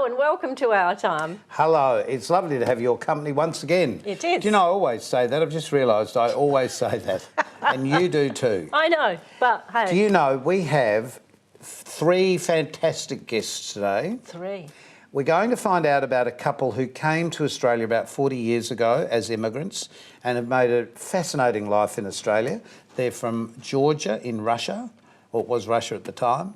and welcome to Our Time. Hello, it's lovely to have your company once again. It is. Do you know, I always say that. I've just realised I always say that. And you do too. I know, but hey. Do you know, we have 3 fantastic guests today. 3. We're going to find out about a couple who came to Australia about 40 years ago as immigrants and have made a fascinating life in Australia. They're from Georgia in Russia, or it was Russia at the time.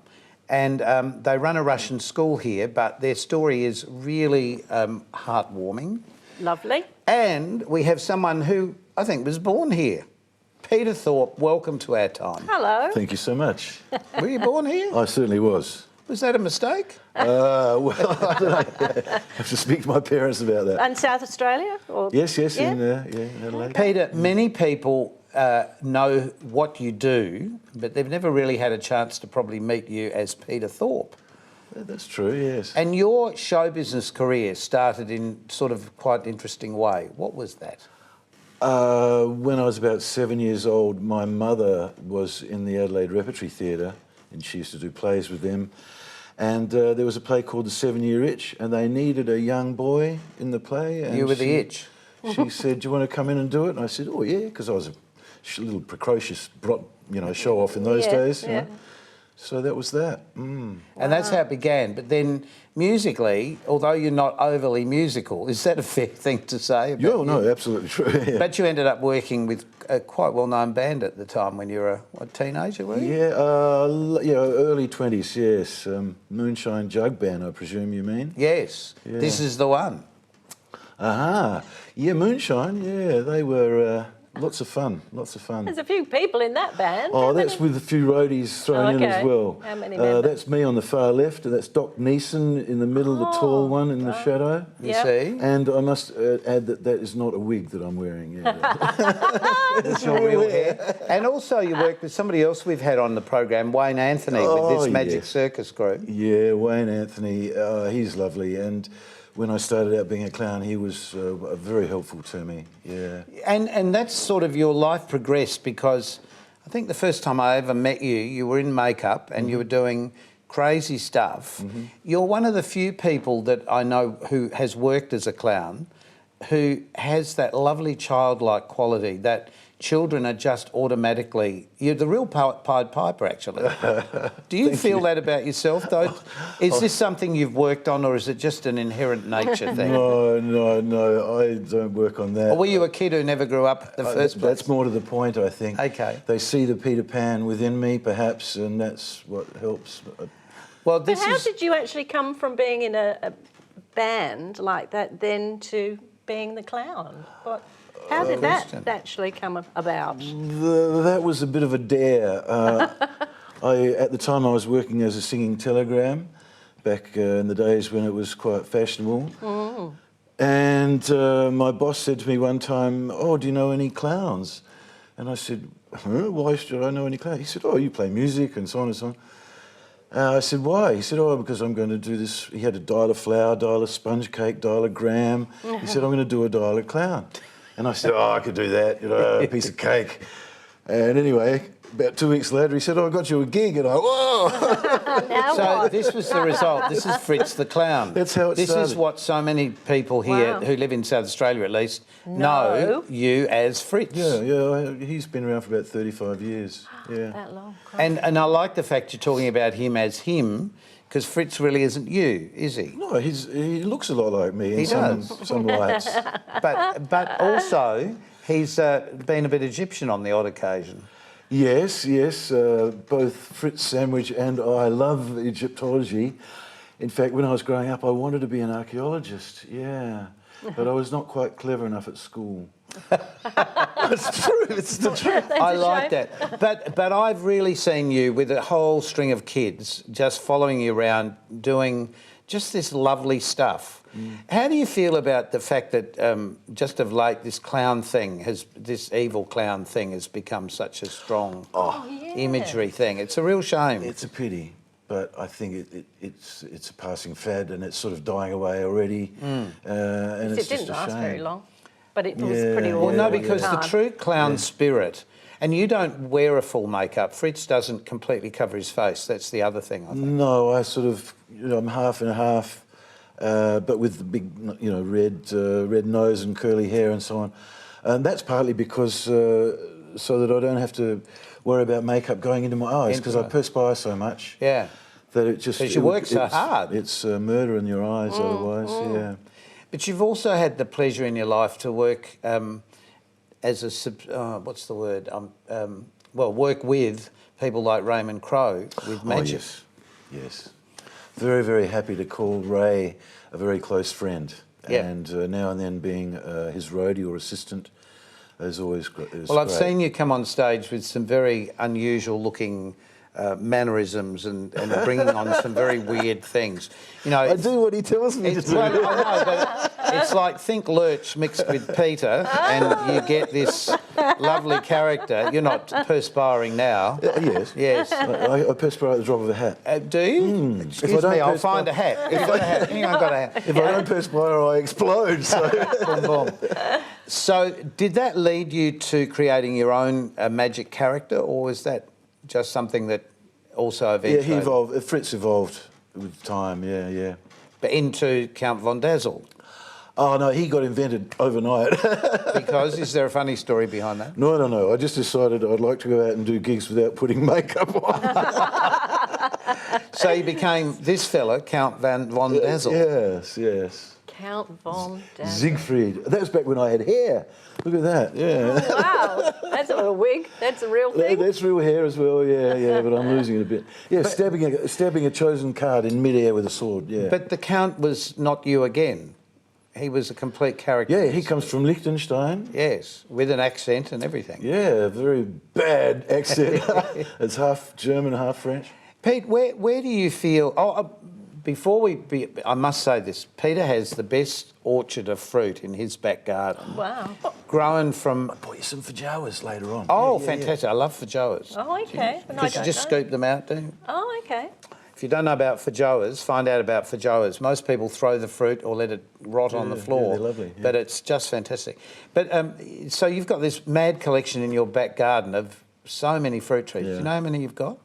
And they run a Russian school here, but their story is really heartwarming. Lovely. And we have someone who I think was born here. Peter Thorpe, welcome to Our Time. Hello. Thank you so much. Were you born here? I certainly was. Was that a mistake? Well, I don't know. I have to speak to my parents about that. And South Australia? Or... Yes, Yeah? in Adelaide. Peter, many people know what you do, but they've never really had a chance to probably meet you as Peter Thorpe. That's true, yes. And your show business career started in sort of quite an interesting way. What was that? When I was about 7 years old, my mother was in the Adelaide Repertory Theatre, and she used to do plays with them. And there was a play called The 7-Year Itch, and they needed a young boy in the play. And You were the itch. She said, "Do you want to come in and do it?" And I said, "Oh yeah," because I was a little precocious, show off in those days. You know? So that was that. And that's how it began. But then musically, although you're not overly musical, is that a fair thing to say? Yeah, no, absolutely true. Yeah. But you ended up working with a quite well-known band at the time when you were a teenager, were you? Yeah, early 20s, yes. Moonshine Jug Band, I presume you mean? Yes. Yeah. This is the one. Aha. Yeah, Moonshine, yeah, they were lots of fun. There's a few people in that band. Oh, that's with a few roadies thrown in as well. How many members? That's me on the far left, and that's Doc Neeson in the middle, the tall one in the shadow. You see? And I must add that is not a wig that I'm wearing. Yeah. It's your real hair. And also you work with somebody else we've had on the program, Wayne Anthony, with this Magic Circus group. Yeah, Wayne Anthony, he's lovely. And when I started out being a clown, he was very helpful to me, yeah. And that's sort of your life progressed, because I think the first time I ever met you, you were in makeup and you were doing crazy stuff. You're one of the few people that I know who has worked as a clown who has that lovely childlike quality that children are just automatically... You're the real Pied Piper, actually. Do you feel that about yourself, though? Is this something you've worked on, or is it just an inherent nature thing? No, I don't work on that. Or were you a kid who never grew up in the first place? That's more to the point, I think. Okay. They see the Peter Pan within me, perhaps, and that's what helps. Well, But how did you actually come from being in a band like that then to being the clown? How did that actually come about? That was a bit of a dare. At the time I was working as a singing telegram, back in the days when it was quite fashionable. And my boss said to me one time, "Oh, do you know any clowns?" And I said, "Huh? Why should I know any clowns?" He said, "Oh, you play music," and so on and so on. I said, "Why?" He said, "Oh, because I'm going to do this." He had a dial of flour, dial of sponge cake, dial of graham. He said, "I'm going to do a dial of clown." And I said, "Oh, I could do that, a piece of cake." And anyway, about 2 weeks later, he said, "Oh, I got you a gig." And I, whoa! So this was the result. This is Fritz the Clown. That's how it started. This is what so many people here, who live in South Australia at least, know you as Fritz. Yeah, he's been around for about 35 years. Yeah. That long. And I like the fact you're talking about him as him, because Fritz really isn't you, is he? No, he looks a lot like me in some lights. But also, he's been a bit Egyptian on the odd occasion. Yes. Both Fritz Sandwich and I love Egyptology. In fact, when I was growing up, I wanted to be an archaeologist, yeah. But I was not quite clever enough at school. It's true, it's the truth. I like that. But I've really seen you with a whole string of kids just following you around doing just this lovely stuff. How do you feel about the fact that just of late this evil clown thing has become such a strong imagery thing? It's a real shame. It's a pity, but I think it's a passing fad and it's sort of dying away already. And it's It didn't just a last shame. very long, but it was pretty awful. Well, no, because the true clown spirit, and you don't wear a full makeup. Fritz doesn't completely cover his face. That's the other thing, I think. No, I sort of, I'm half and half. but with the big, you know, red nose and curly hair and so on. And that's partly because so that I don't have to worry about makeup going into my eyes, because I perspire so much. Yeah. That it just... Because you work so hard. It's murder in your eyes otherwise, yeah. But you've also had the pleasure in your life to work as a, what's the word? Well, work with people like Raymond Crowe with magic. Oh, yes. Very, very happy to call Ray a very close friend. Yeah. And now and then being his roadie or assistant is always great. Well, I've seen you come on stage with some very unusual looking mannerisms and bringing on some very weird things. You know, I do what he tells me to do. Well, I know, but it's like think Lurch mixed with Peter, and you get this lovely character. You're not perspiring now. Yes. Yes. I perspire at the drop of a hat. Do you? Excuse me, I'll find a hat. If you've got a hat. Anyone got a hat? If I don't perspire, I explode. So. Boom, boom. So did that lead you to creating your own magic character, or was that just something that also eventually... Yeah, he evolved. Fritz evolved with time, yeah. But into Count von Dazzle? Oh, no, he got invented overnight. Because? Is there a funny story behind that? No. I just decided I'd like to go out and do gigs without putting makeup on. So you became this fella, Count von Dazzle? Yes. Count von Dazzle. Siegfried. That was back when I had hair. Look at that, yeah. Oh, wow, that's not a wig. That's a real thing. That's real hair as well, yeah, but I'm losing it a bit. Yeah, stabbing a chosen card in midair with a sword, yeah. But the Count was not you again. He was a complete character. Yeah, he comes from Liechtenstein. Yes, with an accent and everything. Yeah, very bad accent. It's half German, half French. Pete, where do you feel... I must say this. Peter has the best orchard of fruit in his back garden. Wow. Grown from... I bought you some feijoas later on. Oh, fantastic. I love feijoas. Oh, okay. Because you just scoop them out, do you? Oh, okay. If you don't know about feijoas, find out about feijoas. Most people throw the fruit or let it rot on the floor. Yeah, they're lovely. Yeah. But it's just fantastic. But so you've got this mad collection in your back garden of so many fruit trees. Yeah. Do you know how many you've got?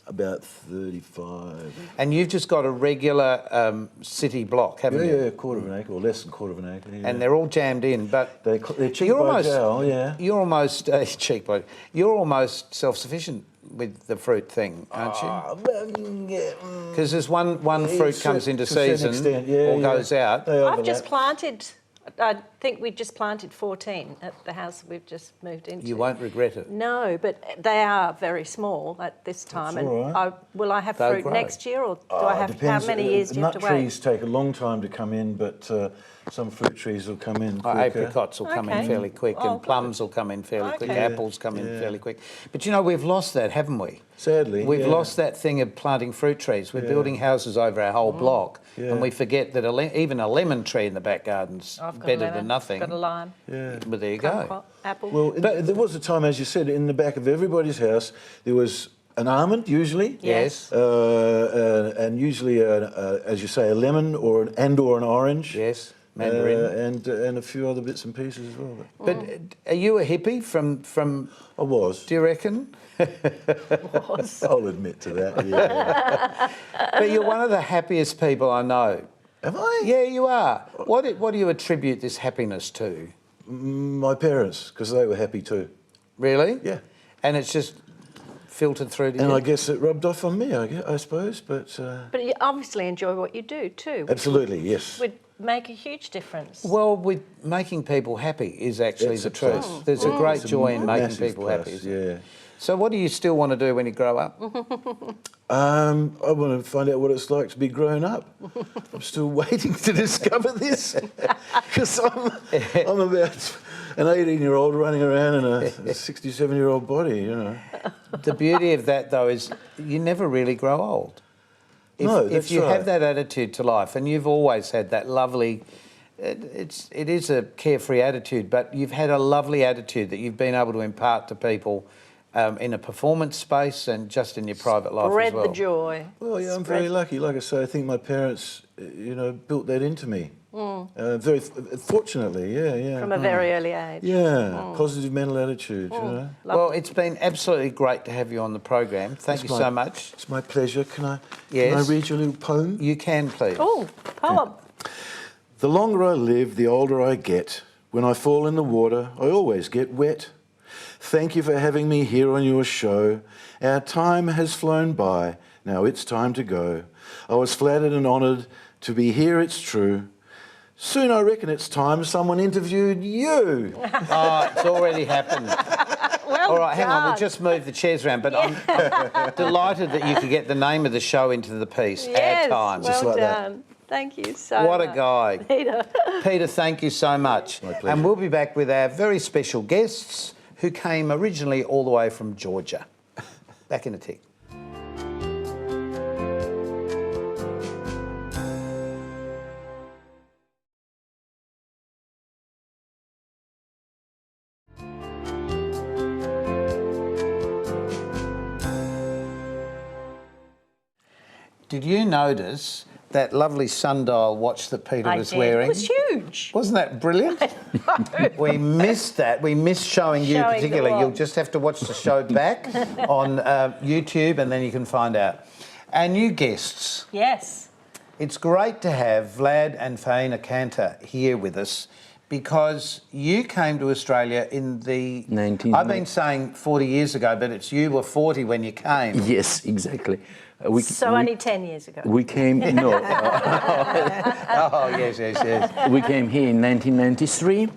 About 35. And you've just got a regular city block, haven't you? Yeah, a quarter of an acre, or less than a quarter of an acre. Yeah. And they're all jammed in, but They're cheap by jowl, yeah. You're almost cheap by. You're almost self-sufficient with the fruit thing, aren't you? Because there's one fruit comes into season or goes out. I've just planted. I think we just planted 14 at the house we've just moved into. You won't regret it. No, but they are very small at this time. That's and all right. will I have They'll fruit grow. next year, or do I have? Depends. How many years do you have to Nut wait? trees take a long time to come in, but some fruit trees will come in quicker. Apricots will come in fairly quick, and plums will come in fairly quick, apples come in fairly quick. But you know, we've lost that, haven't we? Sadly, We've lost that thing of planting fruit trees. We're building houses over our whole block, and we forget that even a lemon tree in the back garden's better than nothing. I've got a lime. Yeah. But there you go. Apple. Well, there was a time, as you said, in the back of everybody's house, there was an almond, usually. Yes. And usually, as you say, a lemon or an orange. Yes. Mandarin. And a few other bits and pieces as well. But are you a hippie from... I was. Do you reckon? I'll admit to that, yeah. But you're one of the happiest people I know. Am I? Yeah, you are. What do you attribute this happiness to? My parents, because they were happy too. Really? Yeah. And it's just filtered through to you? And I guess it rubbed off on me, I suppose, but... But you obviously enjoy what you do too. Absolutely, yes. Would make a huge difference. Well, with making people happy is actually the truth. There's a great joy in making people happy. Yeah. So what do you still want to do when you grow up? I want to find out what it's like to be grown up. I'm still waiting to discover this because I'm about an 18-year-old running around in a 67-year-old body, you know. The beauty of that, though, is you never really grow old. If you have that attitude to life, and you've always had that lovely, it is a carefree attitude, but you've had a lovely attitude that you've been able to impart to people in a performance space and just in your private life as well. Spread the joy. Well, yeah, I'm very lucky. Like I say, I think my parents, built that into me. Very fortunately, yeah. From a very early age. Yeah, positive mental attitude, you know. Well, it's been absolutely great to have you on the program. Thank you so much. It's my pleasure. Can I Yes. read you a little poem? You can, please. Oh, poem. The longer I live, the older I get. When I fall in the water, I always get wet. Thank you for having me here on your show. Our time has flown by. Now it's time to go. I was flattered and honoured to be here, it's true. Soon I reckon it's time someone interviewed you. Oh, it's already happened. Well All right, hang on, done. we'll just move the chairs around, but I'm delighted that you could get the name of the show into the piece, Yes, Our Time. well Just like that. done. Thank you so What much. a guy. Peter. Peter, thank you so much. My pleasure. And we'll be back with our very special guests who came originally all the way from Georgia. Back in a tick. Did you notice that lovely sundial watch that Peter was wearing? It was huge. Wasn't that brilliant? We missed that. We missed showing you Showing the particularly. You'll watch. just have to watch the show back on YouTube and then you can find out. Our new guests. Yes. It's great to have Vlad and Faina Cantor here with us because you came to Australia in the... 19... I've been saying 40 years ago, but it's you were 40 when you came. Yes, exactly. Only 10 years ago. We came, no, Oh, yes. we came here in 1993.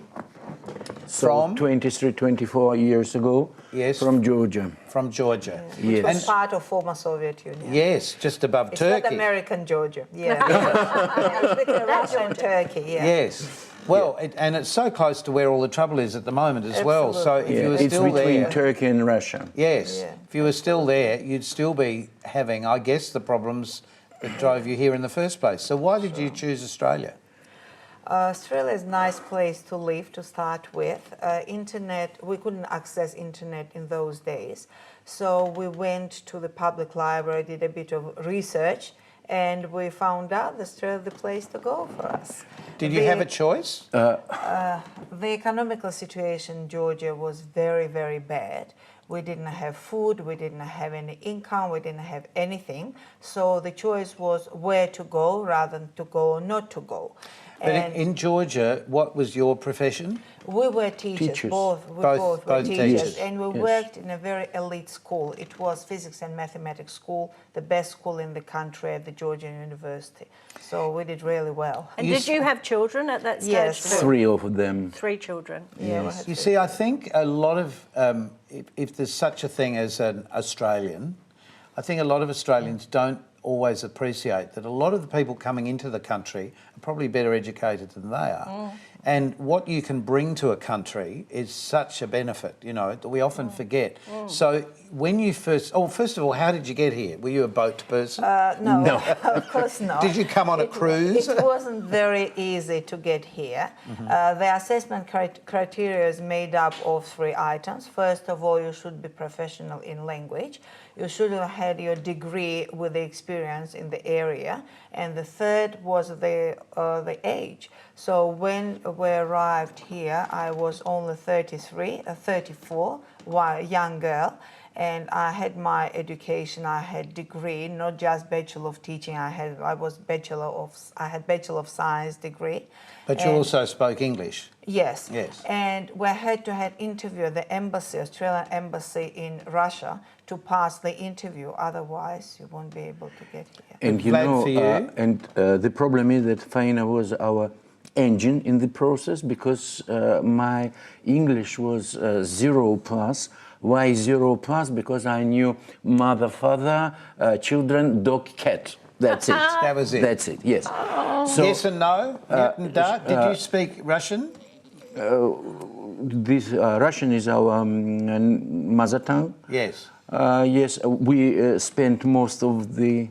So From? 23, 24 years ago. Yes. From Georgia. From Georgia. Yes. It was part of former Soviet Union. Yes, just above It's Turkey. not American Georgia. Yeah. It's between Russia and Turkey. Yeah. Yes. Well, and it's so close to where all the trouble is at the moment as well. So if you were It's still between there... Turkey and Russia. Yes. Yeah. If you were still there, you'd still be having, I guess, the problems that drove you here in the first place. So why did you choose Australia? Australia is a nice place to live to start with. Internet, we couldn't access internet in those days. So we went to the public library, did a bit of research, and we found out Australia is the place to go for us. Did you have a choice? The economical situation in Georgia was very, very bad. We didn't have food, we didn't have any income, we didn't have anything. So the choice was where to go rather than to go or not to go. But And in Georgia, what was your profession? we were teachers, Teachers. both Both were teachers, teachers. and we Yes. worked in a very elite school. It was physics and mathematics school, the best school in the country at the Georgian University. So we did really well. And You did you have children at that stage? Yes. too? 3 of them. 3 children. Yeah, we had You see, I think a lot of, if there's such a thing as an Australian, I think a lot of Australians don't always appreciate that a lot of the people coming into the country are probably better educated than they are. And what you can bring to a country is such a benefit, you know, that we often forget. So when you first of all, how did you get here? Were you a boat person? No, of course not. Did you come on a cruise? It wasn't very easy to get here. The assessment criteria is made up of 3 items. First of all, you should be professional in language. You should have had your degree with the experience in the area. And the third was the age. So when we arrived here, I was only 34, young girl. And I had my education, I had degree, not just Bachelor of Teaching, I had Bachelor of Science degree. But you also spoke English. Yes. Yes. And we had to have interview at the embassy, Australian embassy in Russia, to pass the interview. Otherwise, you won't be able to get here. And you Vlad, know, for you? the problem is that Faina was our engine in the process because my English was 0 plus. Why 0 plus? Because I knew mother, father, children, dog, cat. That's it. That was it. That's it, yes. So Yes and no? Newton Dart. Did you speak Russian? this Russian is our mother tongue. Yes. Yes, we spent most of the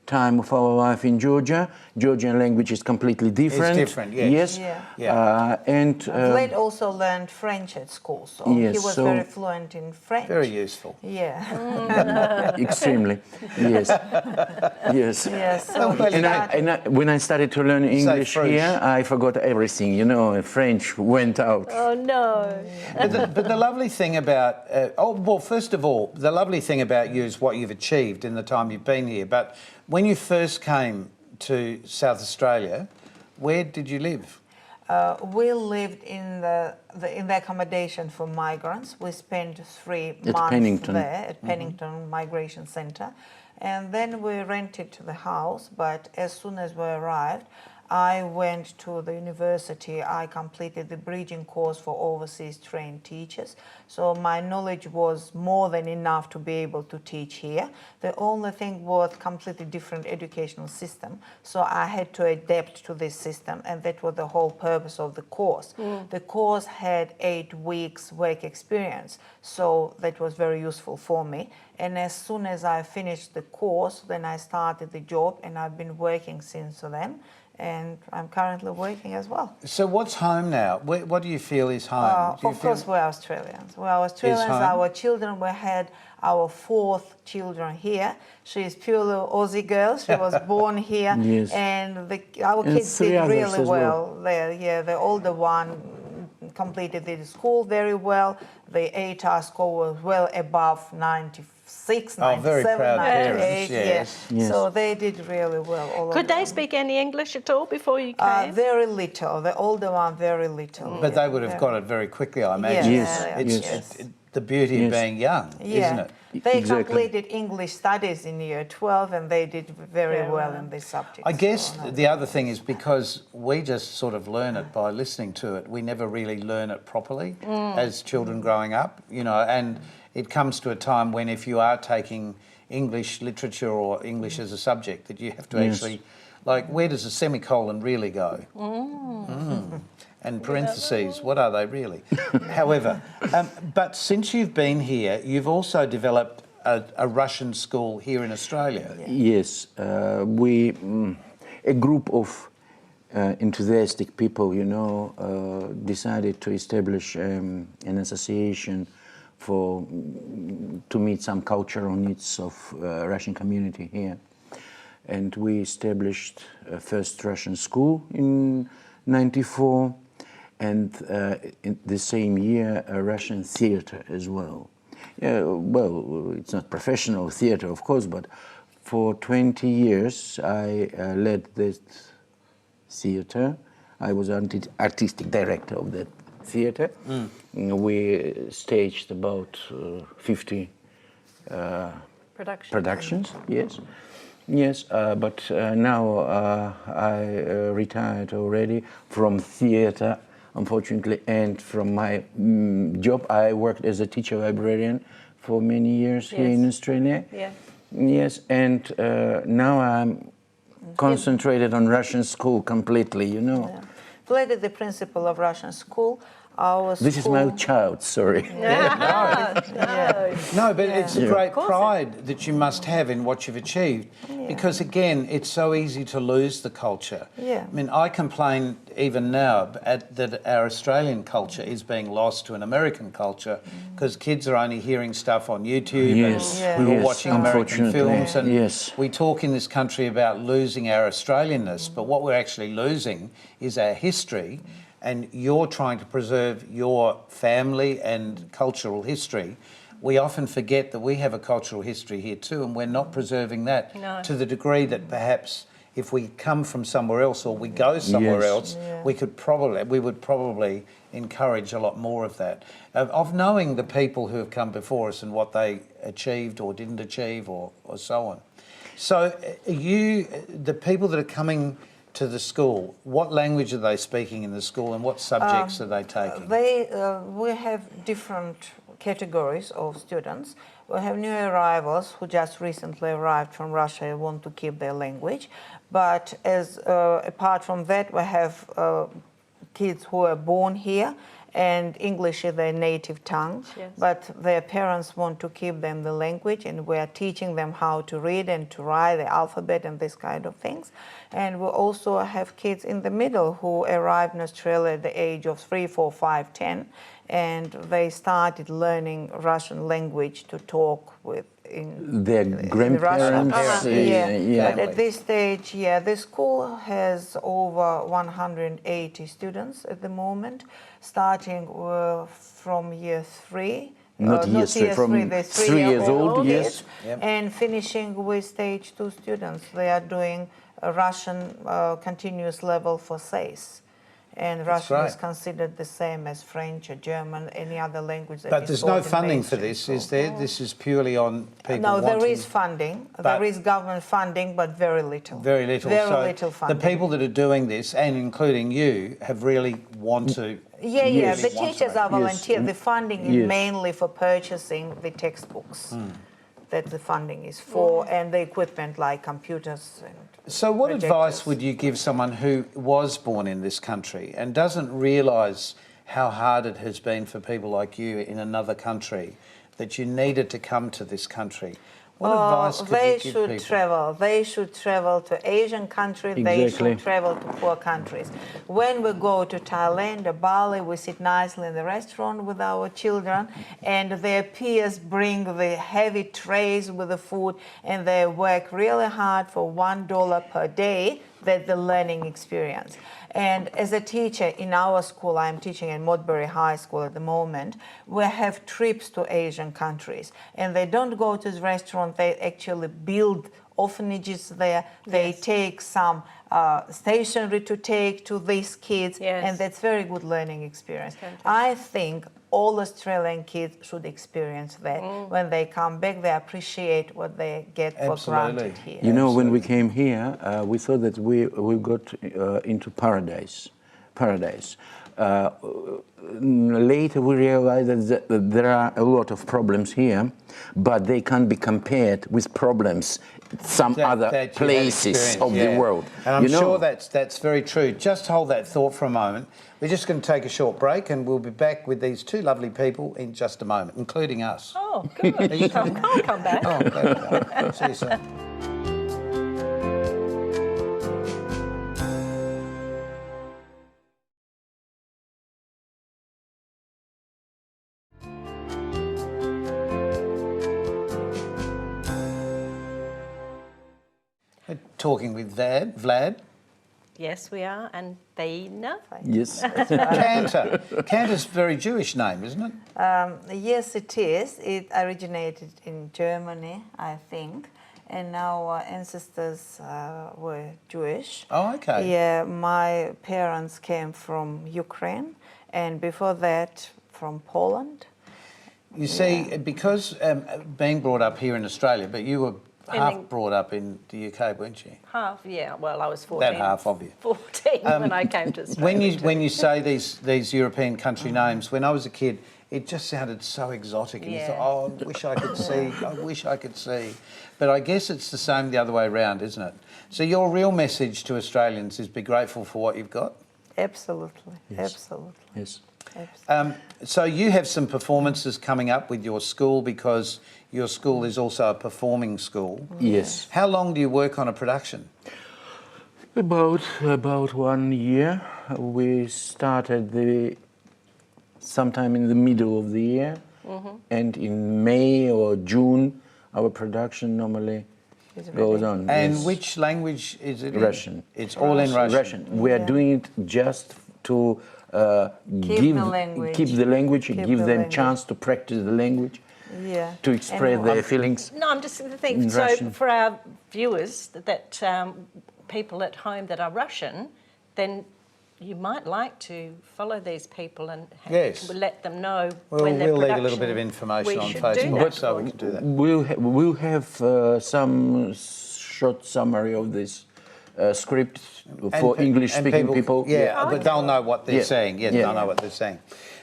time of our life in Georgia. Georgian language is completely different. It's different, yes. Yeah. Yeah. And Vlad also learned French at school, so Yes, he was so- very fluent in French. Very useful. Yeah. extremely, yes, yes. Yes. So Well, he you know, started- When I started to learn English French. here, I forgot everything. You know, French went out. Oh, no. But the lovely thing about, first of all, the lovely thing about you is what you've achieved in the time you've been here. But when you first came to South Australia, Where did you live? We lived in the accommodation for migrants. We spent 3 months Pennington. there at Pennington Migration Center. And then we rented the house, but as soon as we arrived, I went to the university. I completed the bridging course for overseas trained teachers. So my knowledge was more than enough to be able to teach here. The only thing was completely different educational system. So I had to adapt to this system, and that was the whole purpose of the course. The course had 8 weeks work experience, so that was very useful for me. And as soon as I finished the course, then I started the job, and I've been working since then. And I'm currently working as well. So what's home now? What do you feel is home? Of course, we're Australians. We're Australians. home? Our children, we had our 4th children here. She is purely Aussie girl. She was born here. Yes. And our kids 3 did others really as well. The older one completed the school very well. The ATAR score was well above 96, 97, very proud 98. parents, yes. Yes. So they did really well. All Could of they them. speak any English at all before you came? Very little. The older one, very little. But they would have got it very quickly, I imagine. Yes, It's the beauty of Yes. being young, isn't it? They Exactly. completed English studies in year 12 and they did very well in this subject. I guess So, no. the other thing is because we just sort of learn it by listening to it. We never really learn it properly as children growing up, and it comes to a time when if you are taking English literature or English as a subject that you have to Yes. actually, like, where does a semicolon really go? And parentheses, what are they really? However, but since you've been here, you've also developed a Russian school here in Australia. Yes, a group of enthusiastic people, decided to establish an association to meet some cultural needs of Russian community here. And we established a first Russian school in '94, and in the same year a Russian theater as well. Well, it's not professional theater, of course, but for 20 years I led this theater. I was artistic director of that theater. We staged about 50 productions, yes. Yes, but now I retired already from theater, unfortunately, and from my job. I worked as a teacher librarian for many years here in Australia. Yeah. Yes, and now I'm concentrated on Russian school completely, Yeah. Played the principal of Russian school. Our This is my child, sorry. No, but it's a great pride that you must have in what you've achieved, because again, it's so easy to lose the culture. Yeah. I mean, I complain even now that our Australian culture is being lost to an American culture because kids are only hearing stuff on YouTube Yes. and we're watching American Unfortunately, films, and yes. we talk in this country about losing our Australianness, but what we're actually losing is our history. And you're trying to preserve your family and cultural history. We often forget that we have a cultural history here too, and we're not preserving that to the degree that perhaps if we come from somewhere else or we go somewhere else, we would probably encourage a lot more of that. Of knowing the people who have come before us and what they achieved or didn't achieve or so on. So the people that are coming to the school, what language are they speaking in the school and what subjects are they taking? We have different categories of students. We have new arrivals who just recently arrived from Russia and want to keep their language. But apart from that, we have kids who are born here and English is their native tongue, but their parents want to keep them the language, and we are teaching them how to read and to write the alphabet and this kind of things. And we also have kids in the middle who arrived in Australia at the age of 3, 4, 5, 10, and they started learning Russian language to talk with their grandparents. But at this stage, the school has over 180 students at the moment, starting from year 3. Not year 3, from 3 years old, yes. And finishing with stage 2 students. They are doing a Russian continuous level for SACE. And Russian great. is considered the same as French or German, any other language that But is there's taught no in funding for mainstream this, is school. there? This is purely on people No, wanting... there is funding. But- There is government funding, but very little. Very little. Very So little funding. the people that are doing this, and including you, have really want to... Yeah, Yes. the teachers are volunteer. The funding is Yes. mainly for purchasing the textbooks. That the funding is for, and the equipment like computers and So what projectors. advice would you give someone who was born in this country and doesn't realise how hard it has been for people like you in another country, that you needed to come to this country? What advice could they you give should people? travel. They should travel to Asian countries. They Exactly. should travel to poor countries. When we go to Thailand or Bali, we sit nicely in the restaurant with our children, and their peers bring the heavy trays with the food, and they work really hard for $1 per day. That's the learning experience. And as a teacher in our school, I'm teaching at Modbury High School at the moment, we have trips to Asian countries. And they don't go to the restaurant, they actually build orphanages there. They take some stationery to take to these kids, and that's very good learning experience. I think all Australian kids should experience that. When they come back, they appreciate what they get for granted here. You know, when we came here, we thought that we got into paradise. Later we realized that there are a lot of problems here, but they can't be compared with problems some other places of the world. And I'm sure that's very true. Just hold that thought for a moment. We're just going to take a short break, and we'll be back with these two lovely people in just a moment, including us. Oh, good. I'll come back. Oh, okay. See you soon. We're talking with Vlad. Yes, we are. And Dana. Yes. Cantor. Cantor's a very Jewish name, isn't it? Yes, it is. It originated in Germany, I think. And our ancestors were Jewish. Oh, okay. Yeah, my parents came from Ukraine, and before that, from Poland. You see, because being brought up here in Australia, but you were half brought up in the UK, weren't you? Half, yeah. Well, I was 14. That half of you. 14 when I came to Australia. When you say these European country names, when I was a kid, it just sounded so exotic, and you thought, oh, I wish I could see. I wish I could see. But I guess it's the same the other way around, isn't it? So your real message to Australians is be grateful for what you've got. Absolutely, absolutely. Yes. So you have some performances coming up with your school, because your school is also a performing school. Yes. How long do you work on a production? About 1 year. We started sometime in the middle of the year, and in May or June, our production normally goes on. And yes. which language is it in? Russian. It's all in Russian. Russian. We are doing it just to give the language. keep the language, Keep give the them language. chance to practice the language, to express their feelings. No, I'm just thinking, In so Russian. for our viewers, that people at home that are Russian, then you might like to follow these people and let them know when their we'll leave a production... little bit of information we on should Facebook, do that. so we can do that. We'll have some short summary of this script for English-speaking people. Yeah, but they'll know what they're saying. Yes, they'll know what they're saying.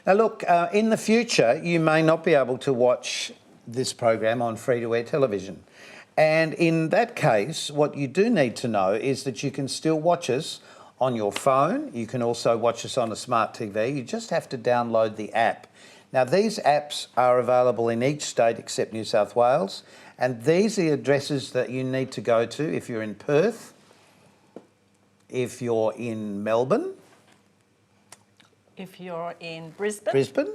Now, look, in the future, you may not be able to watch this program on free-to-air television. And in that case, what you do need to know is that you can still watch us on your phone. You can also watch us on a smart TV. You just have to download the app. Now, these apps are available in each state except New South Wales. And these are the addresses that you need to go to if you're in Perth, if you're in Melbourne, If you're in Brisbane.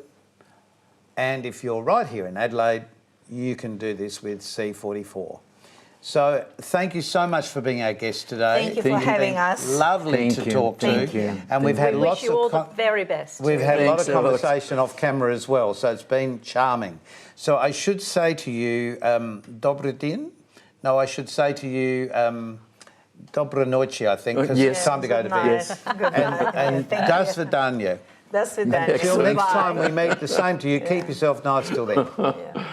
And if you're right here in Adelaide, you can do this with C44. So thank you so much for being our guest today. Thank you for having us. Lovely to talk to. Thank you. And we've had We lots wish you all of the very best. we've had a lot of Thanks a lot. conversation off camera as well, so it's been charming. So I should say to you, Dobry din. No, I should say to you, Dobranoche, I think, because Yes. it's time to go to bed. Yes. Good night. And Thank das you. vidanya. That's with that. Till next time we meet, the same to you. Keep yourself nice till then. Yeah.